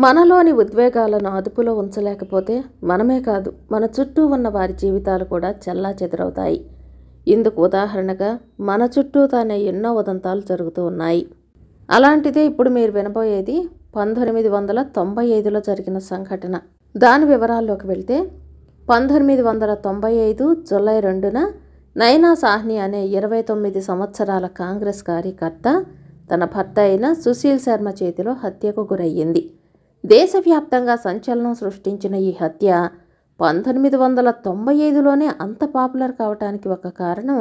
మనలోని ఉద్వేగాలను అదుపులో ఉంచలేకపోతే మనమే కాదు, మన చుట్టూ ఉన్న వారి జీవితాలు కూడా చెల్లాచెదరవుతాయి. ఇందుకు ఉదాహరణగా మన చుట్టూ తానే ఎన్నో ఉదంతాలు జరుగుతూ ఉన్నాయి. అలాంటిదే ఇప్పుడు మీరు వినబోయేది 1995లో జరిగిన సంఘటన. దాని వివరాల్లోకి వెళ్తే 1995 జూలై 2న నైనా సాహ్ని అనే 29 సంవత్సరాల కాంగ్రెస్ కార్యకర్త తన భర్త అయిన సుశీల్ శర్మ చేతిలో హత్యకు గురయ్యింది. దేశవ్యాప్తంగా సంచలనం సృష్టించిన ఈ హత్య 1995లోనే అంత పాపులర్ కావటానికి ఒక కారణం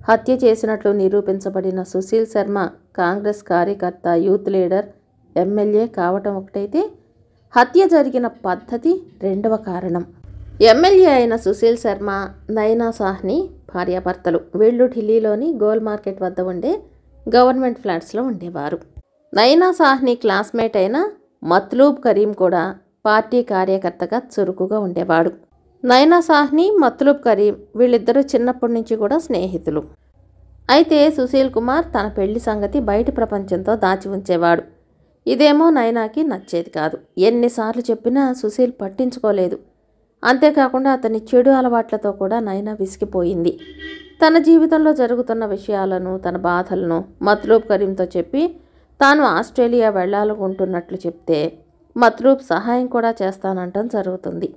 హత్య చేసినట్లు నిరూపించబడిన సుశీల్ శర్మ కాంగ్రెస్ కార్యకర్త, యూత్ లీడర్, ఎమ్మెల్యే కావటం ఒకటైతే, హత్య జరిగిన పద్ధతి రెండవ కారణం. ఎమ్మెల్యే అయిన సుశీల్ శర్మ, నైనా సాహ్ని భార్యాభర్తలు. వీళ్ళు ఢిల్లీలోని గోల్ మార్కెట్ వద్ద ఉండే గవర్నమెంట్ ఫ్లాట్స్లో ఉండేవారు. నైనా సాహ్ని క్లాస్మేట్ అయిన మత్లూబ్ కరీం కూడా పార్టీ కార్యకర్తగా చురుకుగా ఉండేవాడు. నైనా సాహ్ని, మత్లూబ్ కరీం వీళ్ళిద్దరూ చిన్నప్పటి నుంచి కూడా స్నేహితులు. అయితే సుశీల్ కుమార్ తన పెళ్లి సంగతి బయటి ప్రపంచంతో దాచి ఉంచేవాడు. ఇదేమో నైనాకి నచ్చేది కాదు. ఎన్నిసార్లు చెప్పినా సుశీల్ పట్టించుకోలేదు. అంతేకాకుండా అతని చెడు అలవాట్లతో కూడా నైనా విసిగిపోయింది. తన జీవితంలో జరుగుతున్న విషయాలను, తన బాధలను మత్లూబ్ కరీంతో చెప్పి తాను ఆస్ట్రేలియా వెళ్లాలనుకుంటున్నట్లు చెప్తే మత్లూబ్ సహాయం కూడా చేస్తానంటం జరుగుతుంది.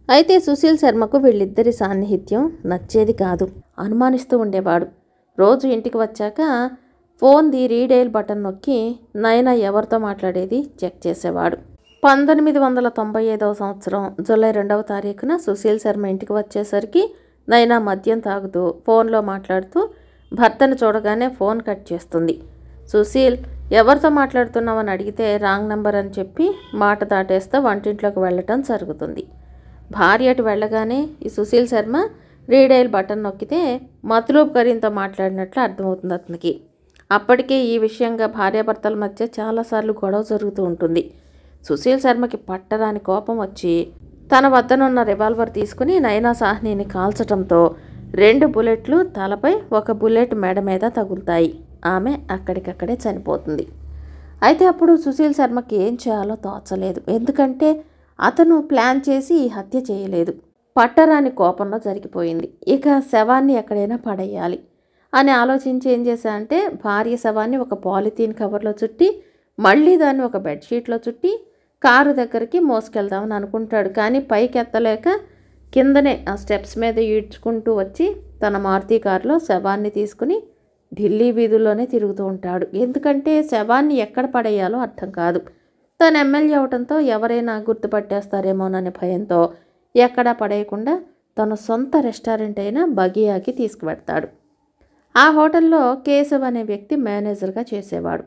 అయితే సుశీల్ శర్మకు వీళ్ళిద్దరి సాన్నిహిత్యం నచ్చేది కాదు. అనుమానిస్తూ ఉండేవాడు. రోజు ఇంటికి వచ్చాక ఫోన్ది రీడైల్ బటన్ నొక్కి నైనా ఎవరితో మాట్లాడేది చెక్ చేసేవాడు. 1995వ సంవత్సరం జూలై 2వ తారీఖున సుశీల్ శర్మ ఇంటికి వచ్చేసరికి నైనా మద్యం తాగుతూ ఫోన్లో మాట్లాడుతూ భర్తను చూడగానే ఫోన్ కట్ చేస్తుంది. సుశీల్ ఎవరితో మాట్లాడుతున్నామని అడిగితే రాంగ్ నంబర్ అని చెప్పి మాట దాటేస్తే వంటింట్లోకి వెళ్ళటం జరుగుతుంది. భార్య అటు వెళ్ళగానే ఈ సుశీల్ శర్మ రీడైల్ బటన్ నొక్కితే మత్లూబ్ కరీంతో మాట్లాడినట్లు అర్థమవుతుంది అతనికి. అప్పటికే ఈ విషయంగా భార్యాభర్తల మధ్య చాలాసార్లు గొడవ జరుగుతూ ఉంటుంది. సుశీల్ శర్మకి పట్టరాని కోపం వచ్చి తన వద్దనున్న రివాల్వర్ తీసుకుని నైనా సాహ్నిని కాల్చడంతో 2 బుల్లెట్లు తలపై, 1 బుల్లెట్ మెడ మీద తగులుతాయి. ఆమె అక్కడికక్కడే చనిపోతుంది. అయితే అప్పుడు సుశీల్ శర్మకి ఏం చేయాలో తోచలేదు. ఎందుకంటే అతను ప్లాన్ చేసి ఈ హత్య చేయలేదు. పట్టరాని కోపంలో జరిగిపోయింది. ఇక శవాన్ని ఎక్కడైనా పడేయాలి అని ఆలోచించి ఏం చేశానంటే భార్య శవాన్ని ఒక పాలిథీన్ కవర్లో చుట్టి మళ్ళీ దాన్ని ఒక బెడ్షీట్లో చుట్టి కారు దగ్గరికి మోసుకెళ్దామని అనుకుంటాడు. కానీ పైకి ఎత్తలేక కిందనే ఆ స్టెప్స్ మీద ఈడ్చుకుంటూ వచ్చి తన మారుతి కారులో శవాన్ని తీసుకుని ఢిల్లీ వీధుల్లోనే తిరుగుతూ ఉంటాడు. ఎందుకంటే శవాన్ని ఎక్కడ పడేయాలో అర్థం కాదు. తను ఎమ్మెల్యే అవడంతో ఎవరైనా గుర్తుపట్టేస్తారేమోననే భయంతో ఎక్కడా పడేయకుండా తన సొంత రెస్టారెంట్ అయిన బగియాకి తీసుకువెడతాడు. ఆ హోటల్లో కేశవ్ అనే వ్యక్తి మేనేజర్గా చేసేవాడు.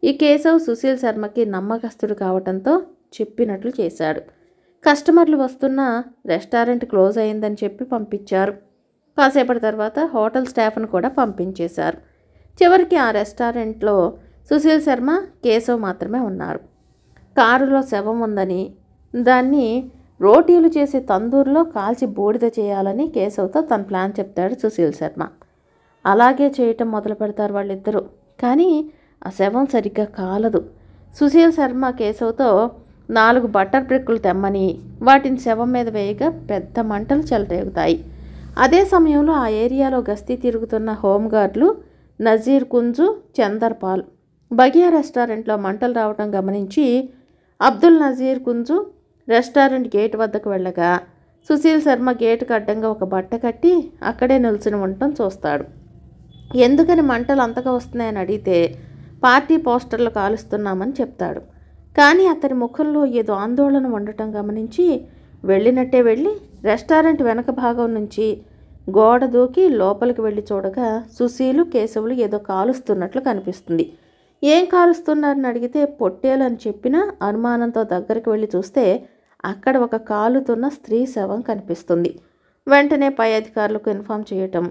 ఈ కేశవ్ సుశీల్ శర్మకి నమ్మకస్తుడు కావడంతో చెప్పినట్లు చేశాడు. కస్టమర్లు వస్తున్నా రెస్టారెంట్ క్లోజ్ అయిందని చెప్పి పంపించారు. కాసేపటి తర్వాత హోటల్ స్టాఫ్ను కూడా పంపించేశారు. చివరికి ఆ రెస్టారెంట్లో సుశీల్ శర్మ, కేశవ్ మాత్రమే ఉన్నారు. కారులో శవం ఉందని, దాన్ని రోటీలు చేసే తందూరులో కాల్చి బూడిద చేయాలని కేశవ్తో తన ప్లాన్ చెప్తాడు సుశీల్ శర్మ. అలాగే చేయటం మొదలు పెడతారు వాళ్ళిద్దరూ. కానీ ఆ శవం సరిగ్గా కాలదు. సుశీల్ శర్మ కేశవ్తో 4 బటర్ బ్రిక్కులు తెమ్మని వాటిని శవం మీద వేయగా పెద్ద మంటలు చెలరేగుతాయి. అదే సమయంలో ఆ ఏరియాలో గస్తీ తిరుగుతున్న హోంగార్డులు నజీర్ కుంజు, చందర్ పాల్ బగియా రెస్టారెంట్లో మంటలు రావడం గమనించి అబ్దుల్ నజీర్ కుంజు రెస్టారెంట్ గేట్ వద్దకు వెళ్ళగా సుశీల్ శర్మ గేటుకు అడ్డంగా ఒక బట్ట కట్టి అక్కడే నిల్చుని ఉండటం చూస్తాడు. ఎందుకని మంటలు అంతగా వస్తున్నాయని అడిగితే పార్టీ పోస్టర్లు కాలుస్తున్నామని చెప్తాడు. కానీ అతని ముఖంలో ఏదో ఆందోళన ఉండటం గమనించి వెళ్ళినట్టే వెళ్ళి రెస్టారెంట్ వెనక భాగం నుంచి గోడ దూకి లోపలికి వెళ్ళి చూడగా సుశీలు, కేశవులు ఏదో కాలుస్తున్నట్లు కనిపిస్తుంది. ఏం కాలుస్తున్నారని అడిగితే పొట్టేలు అని చెప్పినా అనుమానంతో దగ్గరికి వెళ్ళి చూస్తే అక్కడ ఒక కాలుతున్న స్త్రీ శవం కనిపిస్తుంది. వెంటనే పై అధికారులకు ఇన్ఫామ్ చేయటం.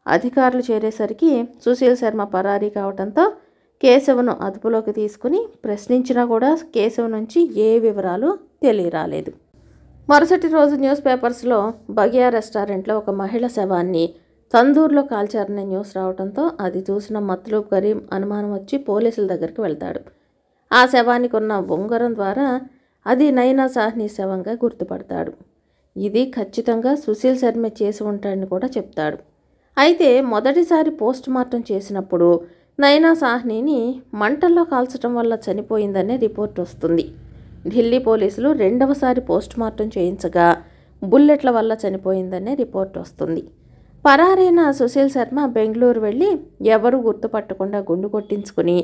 అధికారులు చేరేసరికి సుశీల్ శర్మ పరారీ కావడంతో కేశవ్ను అదుపులోకి తీసుకుని ప్రశ్నించినా కూడా కేశవ్ నుంచి ఏ వివరాలు తెలియరాలేదు. మరుసటి రోజు న్యూస్ పేపర్స్లో బగియా రెస్టారెంట్లో ఒక మహిళ శవాన్ని తందూరులో కాల్చారనే న్యూస్ రావడంతో అది చూసిన మత్లూబ్ కరీం అనుమానం వచ్చి పోలీసుల దగ్గరికి వెళ్తాడు. ఆ శవానికి ఉన్న ఉంగరం ద్వారా అది నైనా సాహ్ని శవంగా గుర్తుపడతాడు. ఇది ఖచ్చితంగా సుశీల్ శర్మ చేసి ఉంటాడని కూడా చెప్తాడు. అయితే మొదటిసారి పోస్ట్ మార్టం చేసినప్పుడు నైనా సాహ్నిని మంటల్లో కాల్చడం వల్ల చనిపోయిందనే రిపోర్ట్ వస్తుంది. ఢిల్లీ పోలీసులు రెండవసారి పోస్ట్ మార్టం చేయించగా బుల్లెట్ల వల్ల చనిపోయిందనే రిపోర్ట్ వస్తుంది. పరారైన సుశీల్ శర్మ బెంగళూరు వెళ్ళి ఎవరూ గుర్తుపట్టకుండా గుండు కొట్టించుకుని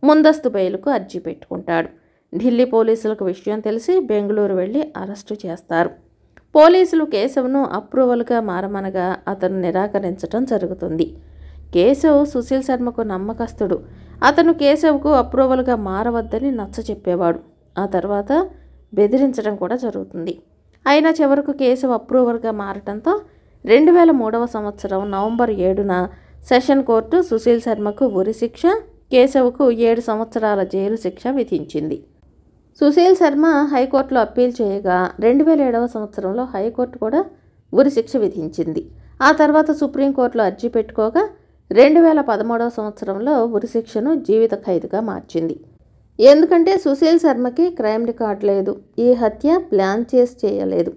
ముందస్తు బెయిల్కు అర్జీ పెట్టుకుంటాడు. ఢిల్లీ పోలీసులకు విషయం తెలిసి బెంగళూరు వెళ్ళి అరెస్టు చేస్తారు. పోలీసులు కేశవ్ను అప్రూవల్గా మారమనగా అతను నిరాకరించడం జరుగుతుంది. కేశవ్ సుశీల్ శర్మకు నమ్మకస్తుడు. అతను కేశవ్కు అప్రూవల్గా మారవద్దని నచ్చచెప్పేవాడు. ఆ తర్వాత బెదిరించడం కూడా జరుగుతుంది. అయినా చివరకు కేశవ్ అప్రూవల్గా మారటంతో 2003 సంవత్సరం నవంబర్ 7న సెషన్ కోర్టు సుశీల్ శర్మకు ఉరిశిక్ష, కేశవ్కు 7 సంవత్సరాల జైలు శిక్ష విధించింది. సుశీల్ శర్మ హైకోర్టులో అప్పీల్ చేయగా 2007 సంవత్సరంలో హైకోర్టు కూడా ఉరిశిక్ష విధించింది. ఆ తర్వాత సుప్రీంకోర్టులో అర్జీ పెట్టుకోగా 2013 సంవత్సరంలో ఉరిశిక్షను జీవిత ఖైదుగా మార్చింది. ఎందుకంటే సుశీల్ శర్మకి క్రైమ్ రికార్డ్ లేదు, ఈ హత్య ప్లాన్ చేసి చేయలేదు,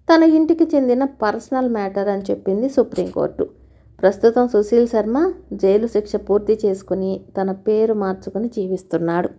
తన ఇంటికి చెందిన పర్సనల్ మ్యాటర్ అని చెప్పింది సుప్రీంకోర్టు. ప్రస్తుతం సుశీల్ శర్మ జైలు శిక్ష పూర్తి చేసుకుని తన పేరు మార్చుకుని జీవిస్తున్నాడు.